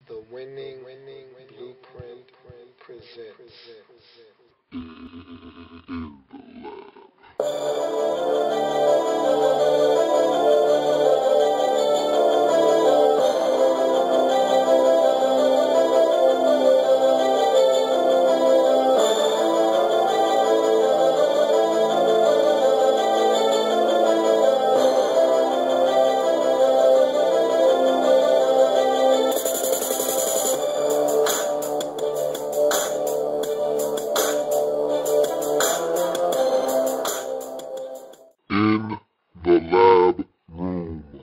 The winning blueprint presents.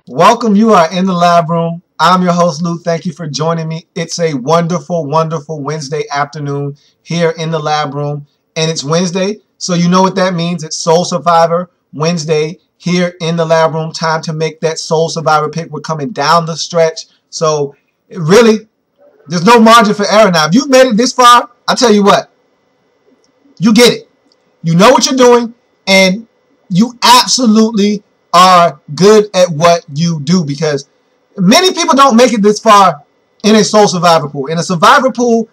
Welcome, you are in the lab room. I'm your host, Lou. Thank you for joining me. It's a wonderful, wonderful Wednesday afternoon here in the lab room. And it's Wednesday, so you know what that means. It's Soul Survivor Wednesday here in the lab room. Time to make that Soul Survivor pick. We're coming down the stretch. So really, there's no margin for error now. If you've made it this far, I'll tell you what, you get it. You know what you're doing, and you absolutely are good at what you do, because many people don't make it this far in a Soul Survivor pool. In a Survivor pool,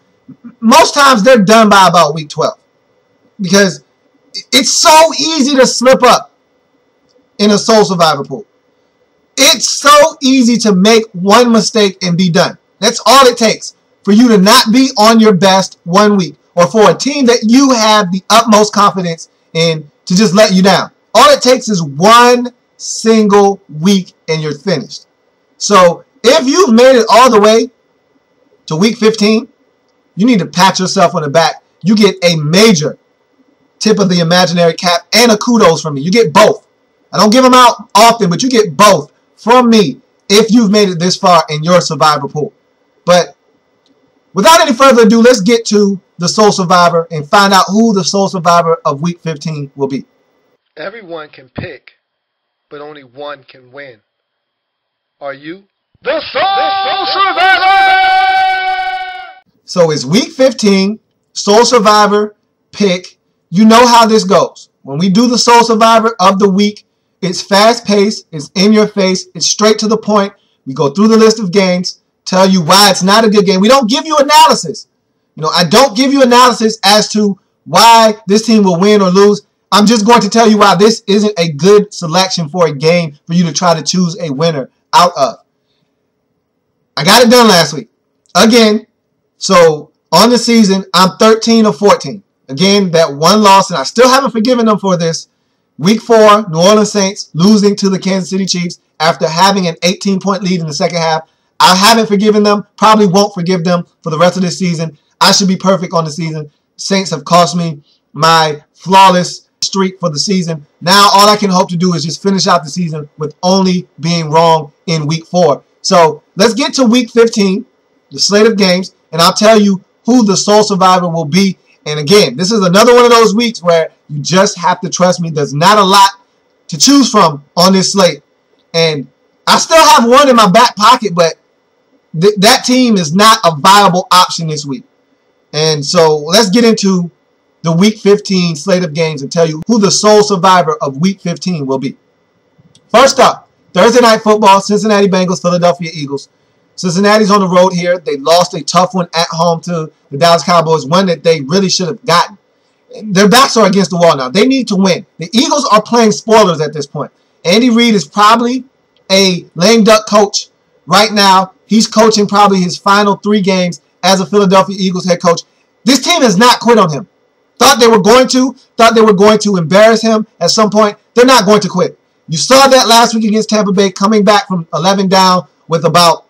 most times they're done by about week 12, because it's so easy to slip up in a Soul Survivor pool. It's so easy to make one mistake and be done. That's all it takes for you to not be on your best one week, or for a team that you have the utmost confidence in to just let you down. All it takes is one single week and you're finished. So if you've made it all the way to week 15, you need to pat yourself on the back. You get a major tip of the imaginary cap and a kudos from me. You get both. I don't give them out often, but you get both from me if you've made it this far in your Survivor pool. But without any further ado, let's get to the Soul Survivor and find out who the Soul Survivor of week 15 will be. Everyone can pick, but only one can win. Are you the Soul Survivor? So it's week 15, Soul Survivor pick. You know how this goes. When we do the Soul Survivor of the week, it's fast-paced, it's in your face, it's straight to the point. We go through the list of games, tell you why it's not a good game. We don't give you analysis. I don't give you analysis as to why this team will win or lose. I'm just going to tell you why this isn't a good selection for a game for you to try to choose a winner out of. I got it done last week. Again, so on the season, I'm 13 of 14. Again, that one loss, and I still haven't forgiven them for this. Week 4, New Orleans Saints losing to the Kansas City Chiefs after having an 18-point lead in the second half. I haven't forgiven them, probably won't forgive them for the rest of this season. I should be perfect on the season. Saints have cost me my flawless streak for the season. Now all I can hope to do is just finish out the season with only being wrong in week 4. So let's get to week 15, the slate of games, and I'll tell you who the Soul Survivor will be. And again, this is another one of those weeks where you just have to trust me. There's not a lot to choose from on this slate. And I still have one in my back pocket, but that team is not a viable option this week. And so let's get into the week 15 slate of games and tell you who the Soul Survivor of week 15 will be. First up, Thursday Night Football, Cincinnati Bengals, Philadelphia Eagles. Cincinnati's on the road here. They lost a tough one at home to the Dallas Cowboys, one that they really should have gotten. Their backs are against the wall now. They need to win. The Eagles are playing spoilers at this point. Andy Reid is probably a lame duck coach right now. He's coaching probably his final 3 games as a Philadelphia Eagles head coach. This team has not quit on him. Thought they were going to embarrass him at some point. They're not going to quit. You saw that last week against Tampa Bay, coming back from 11 down with about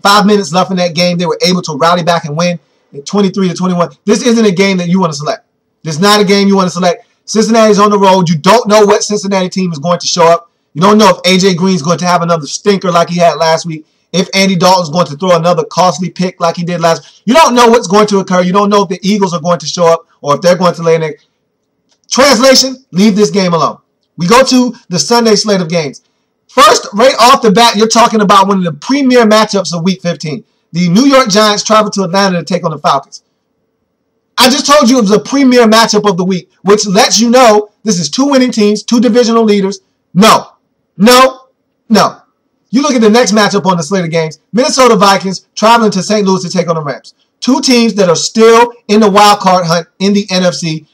5 minutes left in that game. They were able to rally back and win at 23-21. This isn't a game that you want to select. This is not a game you want to select. Cincinnati's on the road. You don't know what Cincinnati team is going to show up. You don't know if A.J. Green's going to have another stinker like he had last week. If Andy Dalton's going to throw another costly pick like he did last. You don't know what's going to occur. You don't know if the Eagles are going to show up or if they're going to lay an egg. Translation, leave this game alone. We go to the Sunday slate of games. First, right off the bat, you're talking about one of the premier matchups of week 15. The New York Giants travel to Atlanta to take on the Falcons. I just told you it was a premier matchup of the week, which lets you know this is 2 winning teams, 2 divisional leaders. No. You look at the next matchup on the slate of games. Minnesota Vikings traveling to St. Louis to take on the Rams. Two teams that are still in the wild card hunt in the NFC.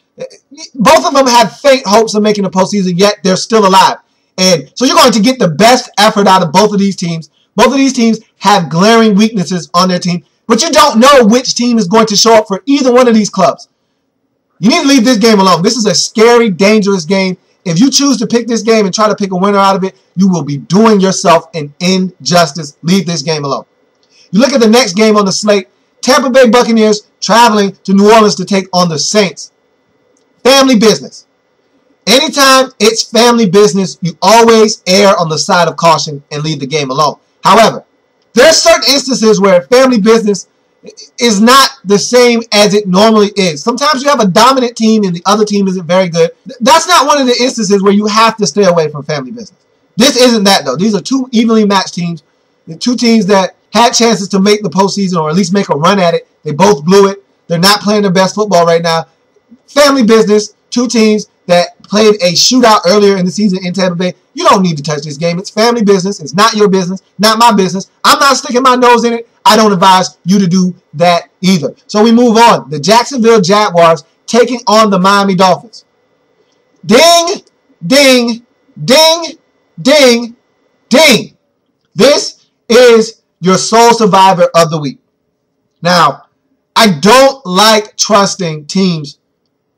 Both of them have faint hopes of making the postseason, yet they're still alive. And so you're going to get the best effort out of both of these teams. Both of these teams have glaring weaknesses on their team, but you don't know which team is going to show up for either one of these clubs. You need to leave this game alone. This is a scary, dangerous game. If you choose to pick this game and try to pick a winner out of it, you will be doing yourself an injustice. Leave this game alone. You look at the next game on the slate. Tampa Bay Buccaneers traveling to New Orleans to take on the Saints. Family business. Anytime it's family business, you always err on the side of caution and leave the game alone. However, there are certain instances where family business is not the same as it normally is. Sometimes you have a dominant team and the other team isn't very good. That's not one of the instances where you have to stay away from family business. This isn't that, though. These are two evenly matched teams. The two teams that had chances to make the postseason or at least make a run at it. They both blew it. They're not playing their best football right now. Family business, two teams that played a shootout earlier in the season in Tampa Bay. You don't need to touch this game. It's family business. It's not your business, not my business. I'm not sticking my nose in it. I don't advise you to do that either. So we move on. The Jacksonville Jaguars taking on the Miami Dolphins. Ding, ding, ding, ding, ding. This is your sole survivor of the week. Now, I don't like trusting teams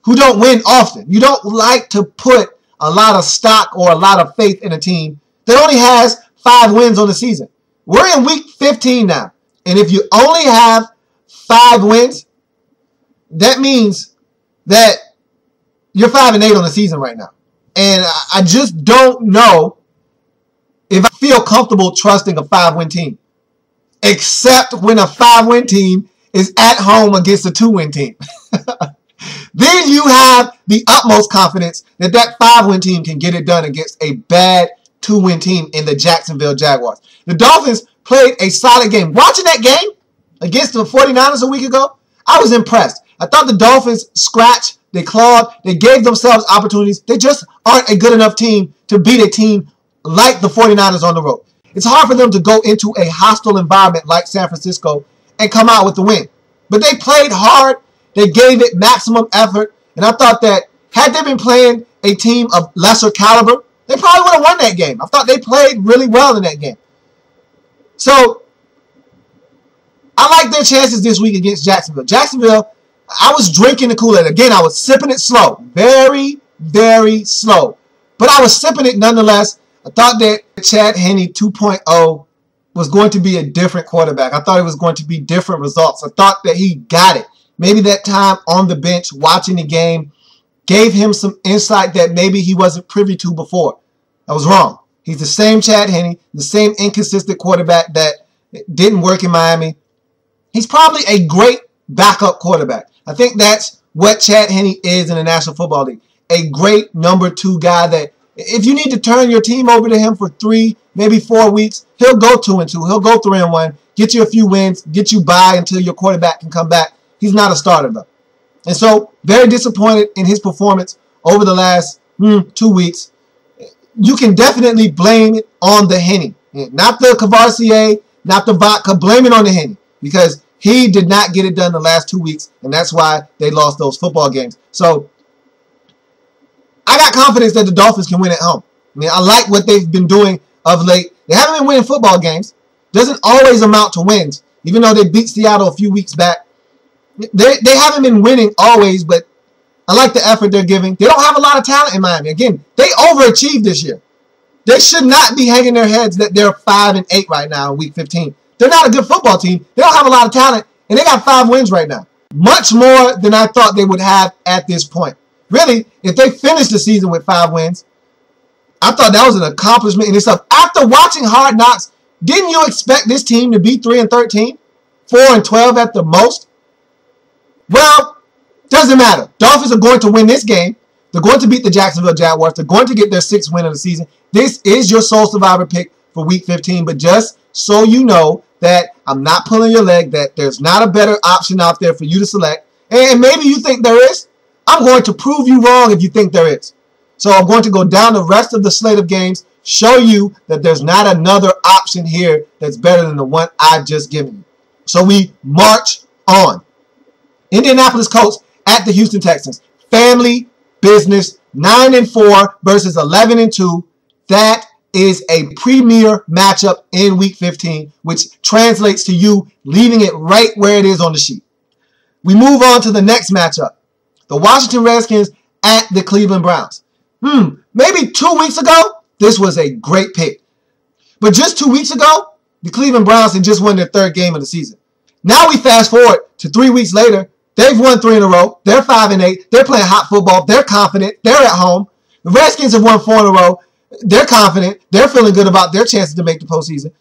who don't win often. You don't like to put a lot of stock or a lot of faith in a team that only has 5 wins on the season. We're in week 15 now. And if you only have 5 wins, that means that you're 5-8 on the season right now. And I just don't know if I feel comfortable trusting a 5-win team. Except when a 5-win team is at home against a 2-win team. Then you have the utmost confidence that that 5-win team can get it done against a bad 2-win team in the Jacksonville Jaguars. The Dolphins played a solid game. Watching that game against the 49ers a week ago, I was impressed. I thought the Dolphins scratched, they clawed, they gave themselves opportunities. They just aren't a good enough team to beat a team like the 49ers on the road. It's hard for them to go into a hostile environment like San Francisco and come out with the win. But they played hard. They gave it maximum effort. And I thought that had they been playing a team of lesser caliber, they probably would have won that game. I thought they played really well in that game. So, I like their chances this week against Jacksonville. Jacksonville, I was drinking the Kool-Aid. Again, I was sipping it slow. Very, very slow. But I was sipping it nonetheless. I thought that Chad Henne 2.0 was going to be a different quarterback. I thought it was going to be different results. I thought that he got it. Maybe that time on the bench watching the game gave him some insight that maybe he wasn't privy to before. I was wrong. He's the same Chad Henne, the same inconsistent quarterback that didn't work in Miami. He's probably a great backup quarterback. I think that's what Chad Henne is in the National Football League. A great number 2 guy that if you need to turn your team over to him for 3, maybe 4 weeks, he'll go 2-2. He'll go 3-1, get you a few wins, get you by until your quarterback can come back. He's not a starter, though. And so, very disappointed in his performance over the last 2 weeks. You can definitely blame it on the Henne. Not the Cavassier, not the vodka. Blame it on the Henne. Because he did not get it done the last 2 weeks, and that's why they lost those football games. So, I got confidence that the Dolphins can win at home. I mean, I like what they've been doing of late. They haven't been winning football games. Doesn't always amount to wins. Even though they beat Seattle a few weeks back. They haven't been winning always, but I like the effort they're giving. They don't have a lot of talent in Miami. Again, they overachieved this year. They should not be hanging their heads that they're 5-8 right now in week 15. They're not a good football team. They don't have a lot of talent, and they got 5 wins right now. Much more than I thought they would have at this point. Really, if they finished the season with 5 wins, I thought that was an accomplishment in itself. After watching Hard Knocks, didn't you expect this team to be 3-13? 4-12 at the most? Well, doesn't matter. Dolphins are going to win this game. They're going to beat the Jacksonville Jaguars. They're going to get their 6th win of the season. This is your sole survivor pick for week 15. But just so you know that I'm not pulling your leg, that there's not a better option out there for you to select. And maybe you think there is. I'm going to prove you wrong if you think there is. So I'm going to go down the rest of the slate of games show you that there's not another option here that's better than the one I've just given you. So we march on. Indianapolis Colts at the Houston Texans. Family business, 9-4 versus 11-2. That is a premier matchup in Week 15, which translates to you leaving it right where it is on the sheet. We move on to the next matchup. The Washington Redskins at the Cleveland Browns. Maybe 2 weeks ago, this was a great pick. But just 2 weeks ago, the Cleveland Browns had just won their third game of the season. Now we fast forward to 3 weeks later. They've won 3 in a row. They're 5-8. They're playing hot football. They're confident. They're at home. The Redskins have won 4 in a row. They're confident. They're feeling good about their chances to make the postseason.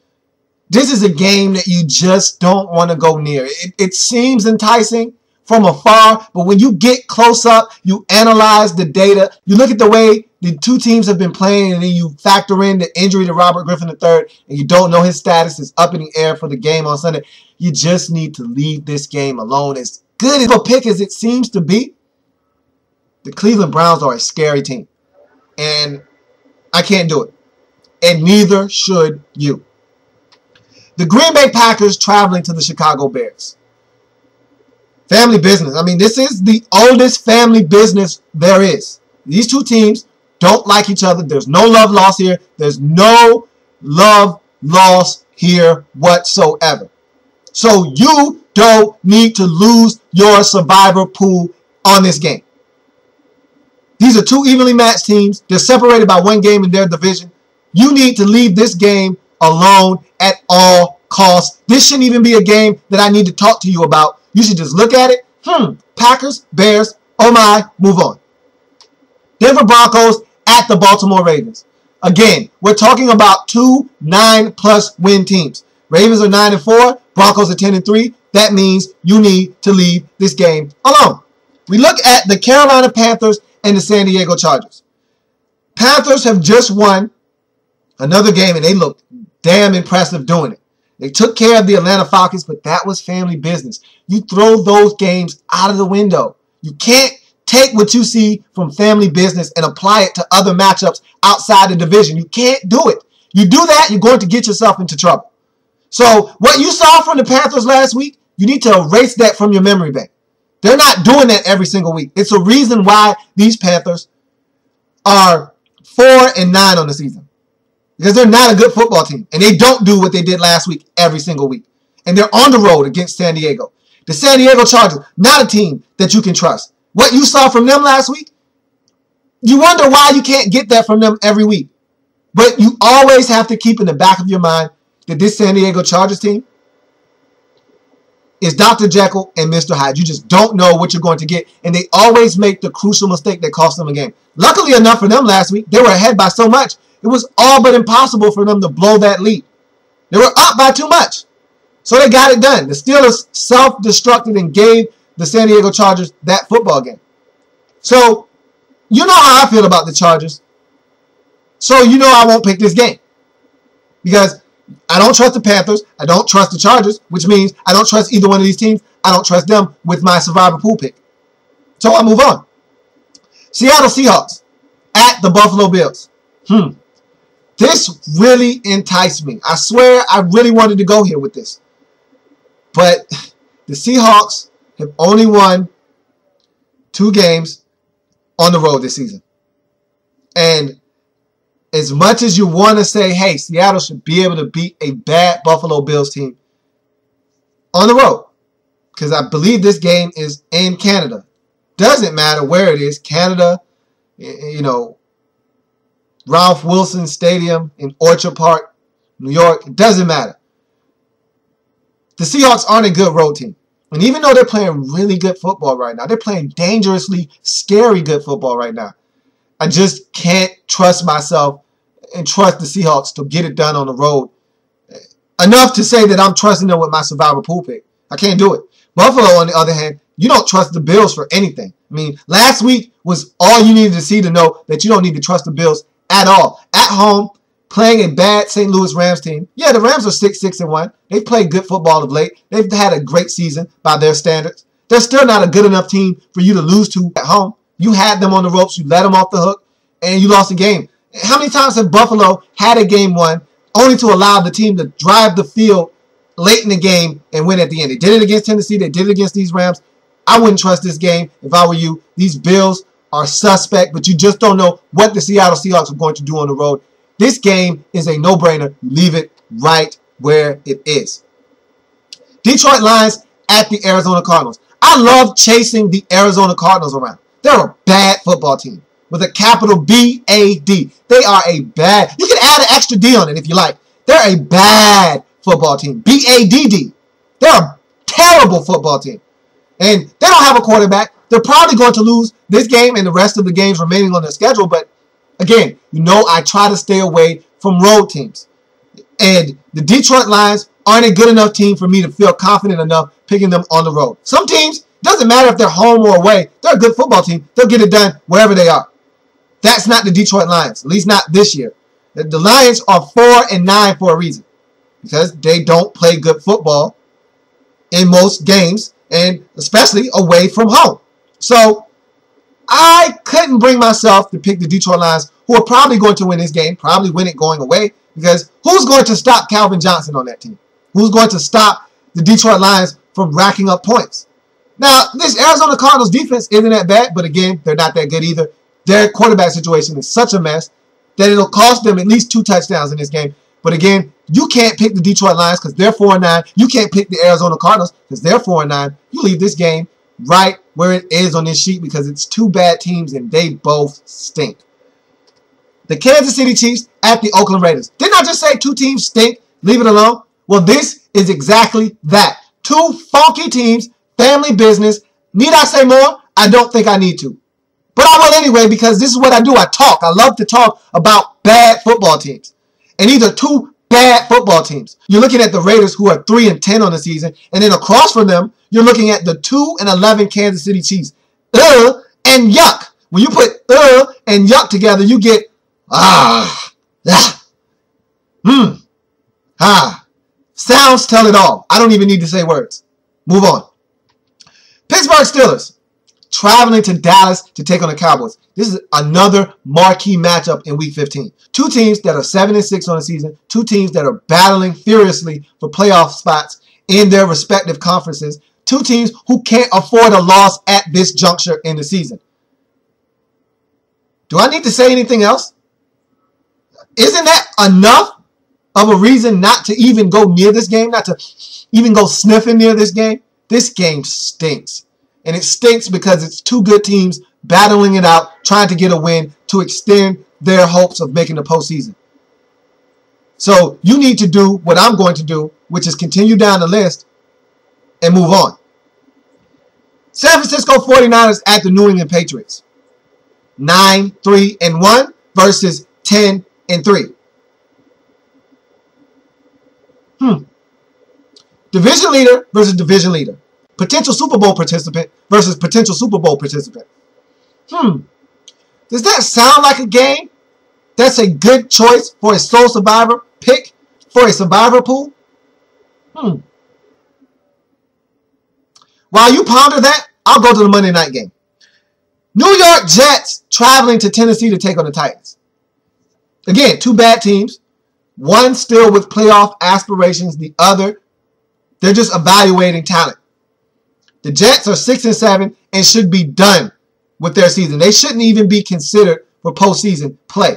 This is a game that you just don't want to go near. It seems enticing from afar, but when you get close up, you analyze the data, you look at the way the two teams have been playing, and then you factor in the injury to Robert Griffin III, and you don't know his status is up in the air for the game on Sunday. You just need to leave this game alone. As good of a pick as it seems to be, the Cleveland Browns are a scary team, and I can't do it, and neither should you. The Green Bay Packers traveling to the Chicago Bears. Family business. I mean, this is the oldest family business there is. These two teams don't like each other. There's no love lost here. There's no love lost here whatsoever. So you don't need to lose your survivor pool on this game. These are two evenly matched teams. They're separated by 1 game in their division. You need to leave this game alone at all costs. This shouldn't even be a game that I need to talk to you about. You should just look at it. Packers, Bears, oh my, move on. Denver Broncos at the Baltimore Ravens. Again, we're talking about 2 9+ win teams. Ravens are 9-4. Broncos are 10-3. That means you need to leave this game alone. We look at the Carolina Panthers and the San Diego Chargers. Panthers have just won another game, and they look damn impressive doing it. They took care of the Atlanta Falcons, but that was family business. You throw those games out of the window. You can't take what you see from family business and apply it to other matchups outside the division. You can't do it. You do that, you're going to get yourself into trouble. So what you saw from the Panthers last week, you need to erase that from your memory bank. They're not doing that every single week. It's a reason why these Panthers are 4-9 on the season. Because they're not a good football team. And they don't do what they did last week every single week. And they're on the road against San Diego. The San Diego Chargers, not a team that you can trust. What you saw from them last week, you wonder why you can't get that from them every week. But you always have to keep in the back of your mind that this San Diego Chargers team is Dr. Jekyll and Mr. Hyde. You just don't know what you're going to get. And they always make the crucial mistake that cost them a game. Luckily enough for them last week, they were ahead by so much. It was all but impossible for them to blow that lead. They were up by too much. So they got it done. The Steelers self-destructed and gave the San Diego Chargers that football game. So, you know how I feel about the Chargers. So, you know I won't pick this game. Because I don't trust the Panthers. I don't trust the Chargers, which means I don't trust either one of these teams. I don't trust them with my survivor pool pick. So, I move on. Seattle Seahawks at the Buffalo Bills. This really enticed me. I swear I really wanted to go here with this. But the Seahawks have only won 2 games on the road this season. And as much as you want to say, hey, Seattle should be able to beat a bad Buffalo Bills team on the road, because I believe this game is in Canada. Doesn't matter where it is. Canada, you know, Ralph Wilson Stadium in Orchard Park, New York. It doesn't matter. The Seahawks aren't a good road team. And even though they're playing really good football right now, they're playing dangerously scary good football right now, I just can't trust myself and trust the Seahawks to get it done on the road enough to say that I'm trusting them with my survivor pool pick. I can't do it. Buffalo, on the other hand, you don't trust the Bills for anything. I mean, last week was all you needed to see to know that you don't need to trust the Bills at all. At home, playing a bad St. Louis Rams team. Yeah, the Rams are 6-1. They've played good football of late. They've had a great season by their standards. They're still not a good enough team for you to lose to at home. You had them on the ropes. You let them off the hook, and you lost the game. How many times have Buffalo had a game won only to allow the team to drive the field late in the game and win at the end? They did it against Tennessee. They did it against these Rams. I wouldn't trust this game if I were you. These Bills are suspect, but you just don't know what the Seattle Seahawks are going to do on the road. This game is a no-brainer. You leave it right where it is. Detroit Lions at the Arizona Cardinals. I love chasing the Arizona Cardinals around. They're a bad football team with a capital B-A-D. They are a bad. You can add an extra D on it if you like. They're a bad football team. B-A-D-D. They're a terrible football team. And they don't have a quarterback. They're probably going to lose this game and the rest of the games remaining on their schedule. But again, you know I try to stay away from road teams. And the Detroit Lions aren't a good enough team for me to feel confident enough picking them on the road. Some teams, doesn't matter if they're home or away, they're a good football team. They'll get it done wherever they are. That's not the Detroit Lions, at least not this year. The Lions are 4-9 for a reason. Because they don't play good football in most games, and especially away from home. So I couldn't bring myself to pick the Detroit Lions, who are probably going to win this game, probably win it going away, because who's going to stop Calvin Johnson on that team? Who's going to stop the Detroit Lions from racking up points? Now, this Arizona Cardinals defense isn't that bad, but again, they're not that good either. Their quarterback situation is such a mess that it'll cost them at least 2 touchdowns in this game. But again, you can't pick the Detroit Lions because they're 4-9. You can't pick the Arizona Cardinals because they're 4-9. You leave this game right where it is on this sheet because it's 2 bad teams and they both stink. The Kansas City Chiefs at the Oakland Raiders. Didn't I just say 2 teams stink? Leave it alone. Well, this is exactly that. 2 funky teams, family business. Need I say more? I don't think I need to. But I will anyway because this is what I do. I talk. I love to talk about bad football teams. And these are 2 bad football teams. You're looking at the Raiders, who are 3-10 on the season. And then across from them, you're looking at the 2-11 Kansas City Chiefs. And yuck. When you put and yuck together, you get Sounds tell it all. I don't even need to say words. Move on. Pittsburgh Steelers traveling to Dallas to take on the Cowboys. This is another marquee matchup in Week 15. 2 teams that are 7-6 on the season. 2 teams that are battling furiously for playoff spots in their respective conferences. 2 teams who can't afford a loss at this juncture in the season. Do I need to say anything else? Isn't that enough of a reason not to even go near this game? Not to even go sniffing near this game? This game stinks. And it stinks because it's 2 good teams battling it out, trying to get a win to extend their hopes of making the postseason. So you need to do what I'm going to do, which is continue down the list and move on. San Francisco 49ers at the New England Patriots. 9-3-1 versus 10-3. Division leader versus division leader. Potential Super Bowl participant versus potential Super Bowl participant. Does that sound like a game that's a good choice for a sole survivor pick for a survivor pool? While you ponder that, I'll go to the Monday night game. New York Jets traveling to Tennessee to take on the Titans. Again, 2 bad teams. One still with playoff aspirations. The other, they're just evaluating talent. The Jets are 6-7 and should be done with their season. They shouldn't even be considered for postseason play.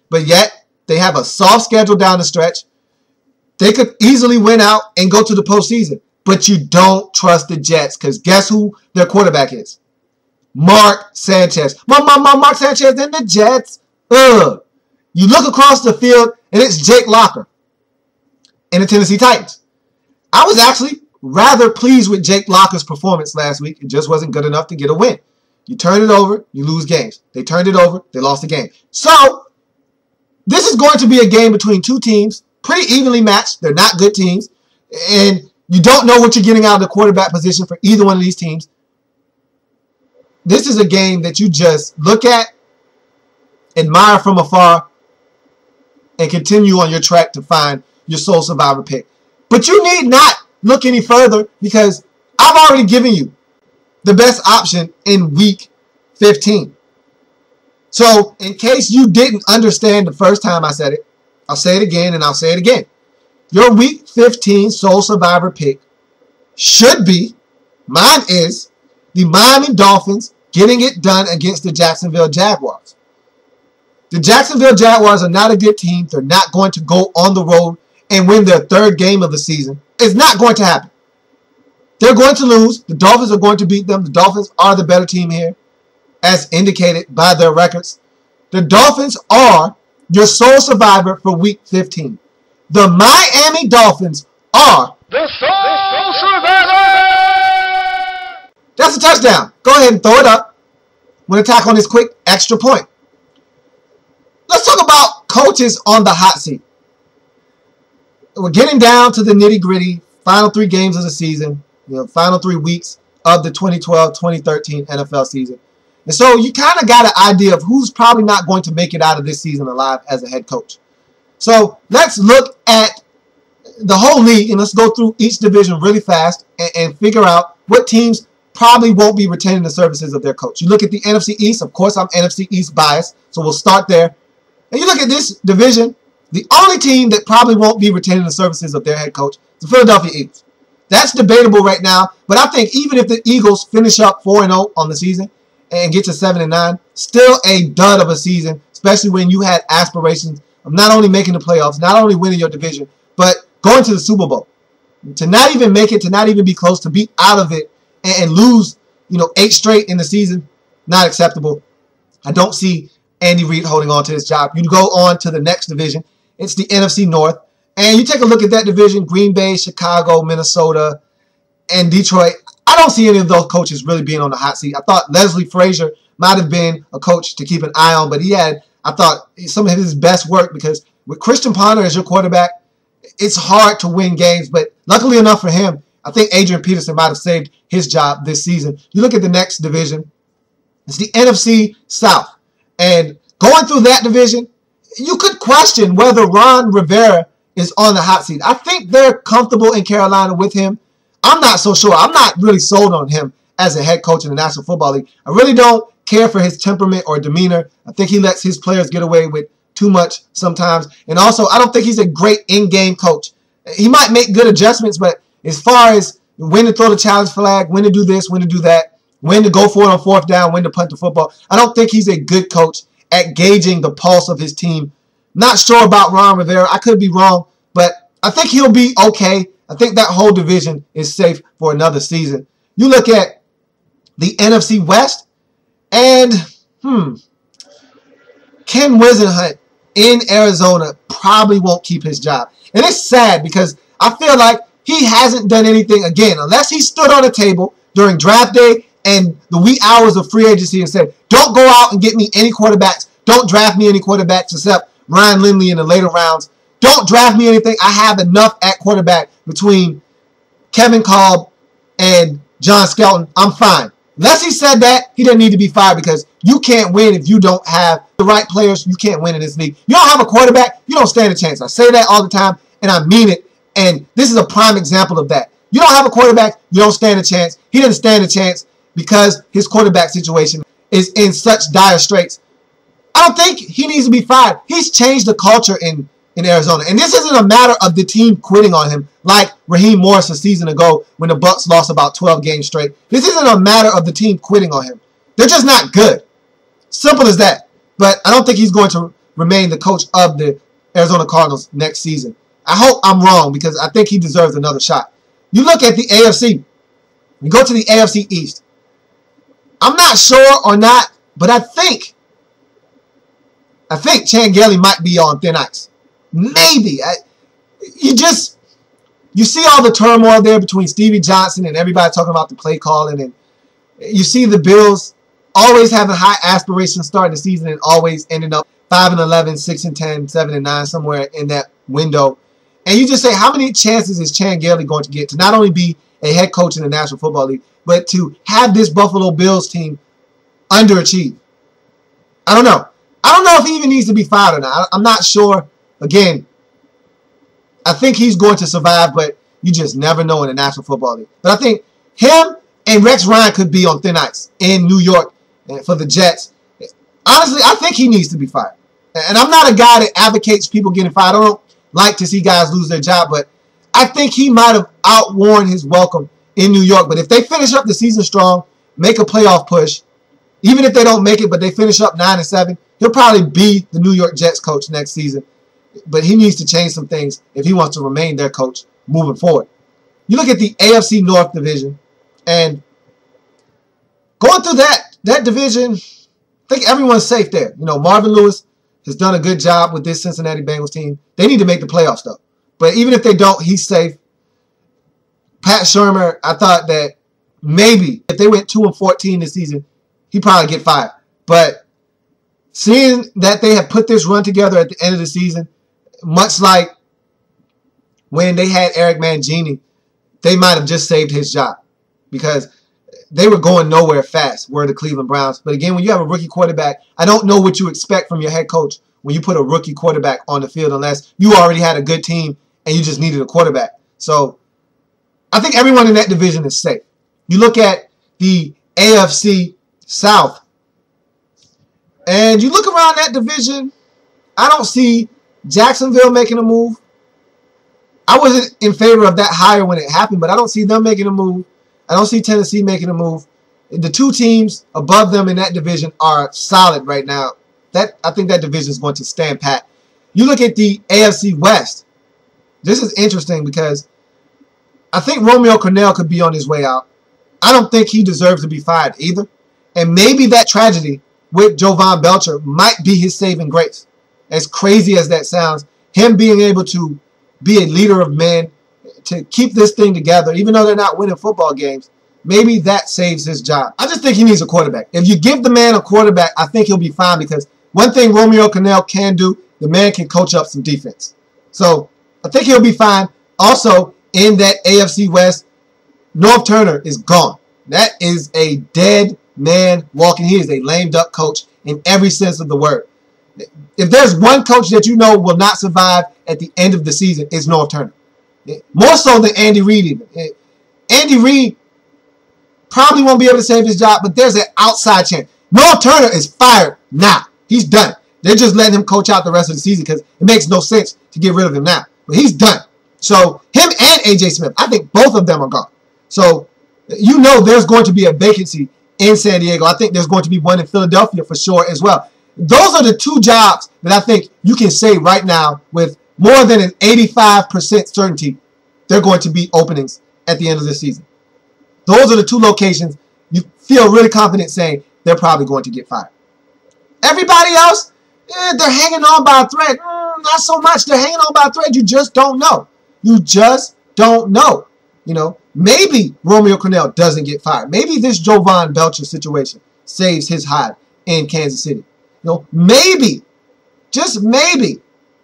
But yet, they have a soft schedule down the stretch. They could easily win out and go to the postseason. But you don't trust the Jets because guess who their quarterback is? Mark Sanchez. Mark Sanchez and the Jets. You look across the field and it's Jake Locker and the Tennessee Titans. I was actually rather pleased with Jake Locker's performance last week. It just wasn't good enough to get a win. You turn it over, you lose games. They turned it over, they lost the game. So, this is going to be a game between 2 teams, pretty evenly matched. They're not good teams. And you don't know what you're getting out of the quarterback position for either one of these teams. This is a game that you just look at, admire from afar, and continue on your track to find your sole survivor pick. But you need not look any further because I've already given you the best option in Week 15. So, in case you didn't understand the first time I said it, I'll say it again and I'll say it again. Your Week 15 Soul Survivor pick should be, mine is, the Miami Dolphins getting it done against the Jacksonville Jaguars. The Jacksonville Jaguars are not a good team. They're not going to go on the road and win their third game of the season. It's not going to happen. They're going to lose. The Dolphins are going to beat them. The Dolphins are the better team here, as indicated by their records. The Dolphins are your sole survivor for Week 15. The Miami Dolphins are the sole survivor! That's a touchdown. Go ahead and throw it up. I'm going to tack on this quick extra point. Let's talk about coaches on the hot seat. We're getting down to the nitty-gritty, final 3 games of the season, final 3 weeks of the 2012-2013 NFL season. And so you kind of got an idea of who's probably not going to make it out of this season alive as a head coach. So let's look at the whole league and let's go through each division really fast and figure out what teams probably won't be retaining the services of their coach. You look at the NFC East. Of course, I'm NFC East biased, so we'll start there. And you look at this division, the only team that probably won't be retaining the services of their head coach is the Philadelphia Eagles. That's debatable right now, but I think even if the Eagles finish up 4-0 on the season and get to 7-9, still a dud of a season, especially when you had aspirations of not only making the playoffs, not only winning your division, but going to the Super Bowl. To not even make it, to not even be close, to be out of it and lose, 8 straight in the season, not acceptable. I don't see Andy Reid holding on to his job. You go on to the next division. It's the NFC North. And you take a look at that division, Green Bay, Chicago, Minnesota, and Detroit. I don't see any of those coaches really being on the hot seat. I thought Leslie Frazier might have been a coach to keep an eye on, but he had, I thought, some of his best work because with Christian Ponder as your quarterback, it's hard to win games. But luckily enough for him, I think Adrian Peterson might have saved his job this season. You look at the next division. It's the NFC South. And going through that division, you could question whether Ron Rivera is on the hot seat. I think they're comfortable in Carolina with him. I'm not so sure. I'm not really sold on him as a head coach in the National Football League. I really don't care for his temperament or demeanor. I think he lets his players get away with too much sometimes. And also, I don't think he's a great in-game coach. He might make good adjustments, but as far as when to throw the challenge flag, when to do this, when to do that, when to go for it on 4th down, when to punt the football, I don't think he's a good coach at gauging the pulse of his team. Not sure about Ron Rivera. I could be wrong, but I think he'll be okay. I think that whole division is safe for another season. You look at the NFC West, and Ken Wisenhunt in Arizona probably won't keep his job. And it's sad because I feel like he hasn't done anything, again, unless he stood on a table during draft day and the wee hours of free agency and said, don't go out and get me any quarterbacks. Don't draft me any quarterbacks except Ryan Lindley in the later rounds. Don't draft me anything. I have enough at quarterback between Kevin Kolb and John Skelton. I'm fine. Unless he said that, he doesn't need to be fired because you can't win if you don't have the right players. You can't win in this league. You don't have a quarterback, you don't stand a chance. I say that all the time, and I mean it. And this is a prime example of that. You don't have a quarterback, you don't stand a chance. He didn't stand a chance because his quarterback situation is in such dire straits. I don't think he needs to be fired. He's changed the culture in Arizona. And this isn't a matter of the team quitting on him like Raheem Morris a season ago when the Bucs lost about 12 games straight. This isn't a matter of the team quitting on him. They're just not good. Simple as that. But I don't think he's going to remain the coach of the Arizona Cardinals next season. I hope I'm wrong because I think he deserves another shot. You look at the AFC. You go to the AFC East. I'm not sure or not, but I think Chan Gailey might be on thin ice. Maybe. You see all the turmoil there between Stevie Johnson and everybody talking about the play calling, and you see the Bills always having high aspirations starting the season and always ending up 5-11, 6-10, 7-9, somewhere in that window. And you just say, how many chances is Chan Gailey going to get to not only be a head coach in the National Football League, but to have this Buffalo Bills team underachieve? I don't know. I don't know if he even needs to be fired or not. I'm not sure. Again, I think he's going to survive, but you just never know in the National Football League. But I think him and Rex Ryan could be on thin ice in New York for the Jets. honestly, I think he needs to be fired. And I'm not a guy that advocates people getting fired. I don't like to see guys lose their job, but I think he might have outworn his welcome in New York. But if they finish up the season strong, make a playoff push, even if they don't make it, but they finish up 9-7, he'll probably be the New York Jets coach next season. But he needs to change some things if he wants to remain their coach moving forward. You look at the AFC North division, and going through that division, I think everyone's safe there. You know, Marvin Lewis has done a good job with this Cincinnati Bengals team. They need to make the playoffs, though. But even if they don't, he's safe. Pat Shurmur, I thought that maybe if they went 2-14 this season, he'd probably get fired. But seeing that they have put this run together at the end of the season, much like when they had Eric Mangini, they might have just saved his job because they were going nowhere fast, were the Cleveland Browns. But again, when you have a rookie quarterback, I don't know what you expect from your head coach when you put a rookie quarterback on the field unless you already had a good team and you just needed a quarterback. So I think everyone in that division is safe. You look at the AFC South, and you look around that division, I don't see Jacksonville making a move. I wasn't in favor of that hire when it happened, but I don't see them making a move. I don't see Tennessee making a move. The two teams above them in that division are solid right now. I think that division is going to stand pat. You look at the AFC West. This is interesting because I think Romeo Crennel could be on his way out. I don't think he deserves to be fired either. And maybe that tragedy with Jovan Belcher might be his saving grace. As crazy as that sounds, him being able to be a leader of men, to keep this thing together, even though they're not winning football games, maybe that saves his job. I just think he needs a quarterback. If you give the man a quarterback, I think he'll be fine because one thing Romeo Crennel can do, the man can coach up some defense. So I think he'll be fine. Also, in that AFC West, Norv Turner is gone. That is a dead man walking. He is a lame duck coach in every sense of the word. If there's one coach that you know will not survive at the end of the season, it's Norv Turner. More so than Andy Reid even. Andy Reid probably won't be able to save his job, but there's an outside chance. Norv Turner is fired now. He's done. They're just letting him coach out the rest of the season because it makes no sense to get rid of him now. But he's done. So him and A.J. Smith, I think both of them are gone. So you know there's going to be a vacancy in San Diego. I think there's going to be one in Philadelphia for sure as well. Those are the two jobs that I think you can say right now with more than an 85% certainty they're going to be openings at the end of the season. Those are the two locations you feel really confident saying they're probably going to get fired. Everybody else, they're hanging on by a thread. Not so much. They're hanging on by a thread. You just don't know. You just don't know. You know, maybe Romeo Crennel doesn't get fired. Maybe this Jovan Belcher situation saves his hide in Kansas City. You know, maybe, just maybe,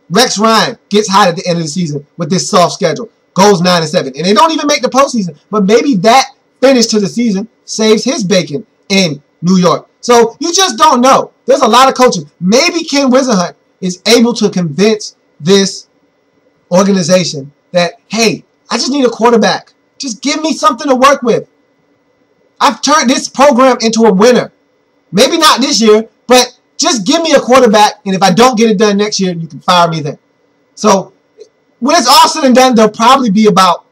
Rex Ryan gets hot at the end of the season with this soft schedule, goes 9-7, and they don't even make the postseason. But maybe that finish to the season saves his bacon in New York. So you just don't know. There's a lot of coaches. Maybe Ken Wisenhunt is able to convince this organization that, hey, I just need a quarterback. Just give me something to work with. I've turned this program into a winner. Maybe not this year, but just give me a quarterback, and if I don't get it done next year, you can fire me then. So when it's all said and done, there'll probably be about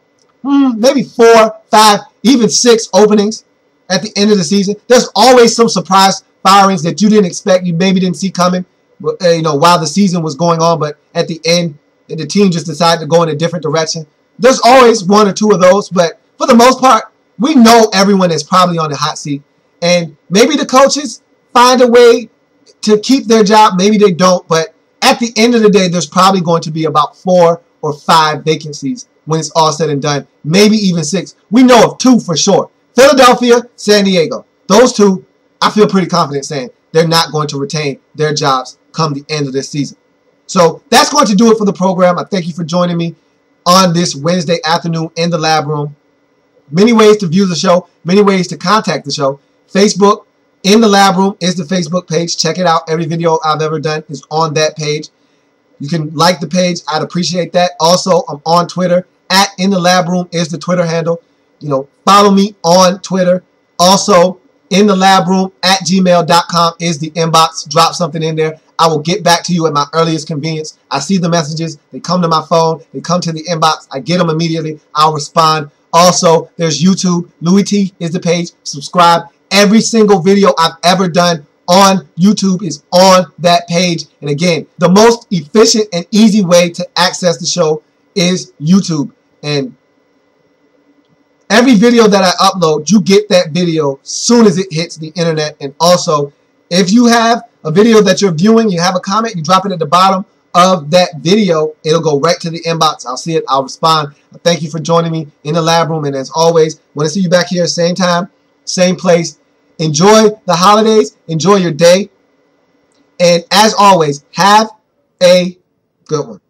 maybe 4, 5, even 6 openings at the end of the season. There's always some surprise firings that you didn't expect, you maybe didn't see coming, you know, while the season was going on, but at the end, the team just decided to go in a different direction. There's always 1 or 2 of those, but for the most part, we know everyone is probably on the hot seat. And maybe the coaches find a way to keep their job. Maybe they don't. But at the end of the day, there's probably going to be about 4 or 5 vacancies when it's all said and done. Maybe even 6. We know of 2 for sure. Philadelphia, San Diego. Those 2, I feel pretty confident saying they're not going to retain their jobs come the end of this season. So that's going to do it for the program. I thank you for joining me on this Wednesday afternoon in the lab room. Many ways to view the show, many ways to contact the show. Facebook, In the Lab Room is the Facebook page. Check it out. Every video I've ever done is on that page. You can like the page. I'd appreciate that. Also, I'm on Twitter. At In the Lab Room is the Twitter handle. You know, follow me on Twitter. Also, in the lab room at gmail.com is the inbox. Drop something in there. I will get back to you at my earliest convenience. I see the messages. They come to my phone. They come to the inbox. I get them immediately. I'll respond. Also, there's YouTube. Louis T is the page. Subscribe. Every single video I've ever done on YouTube is on that page. And again, the most efficient and easy way to access the show is YouTube. And every video that I upload, you get that video soon as it hits the internet. And also, if you have a video that you're viewing, you have a comment, you drop it at the bottom of that video, it'll go right to the inbox. I'll see it. I'll respond. Thank you for joining me in the lab room. And as always, want to see you back here, same time, same place. Enjoy the holidays. Enjoy your day. And as always, have a good one.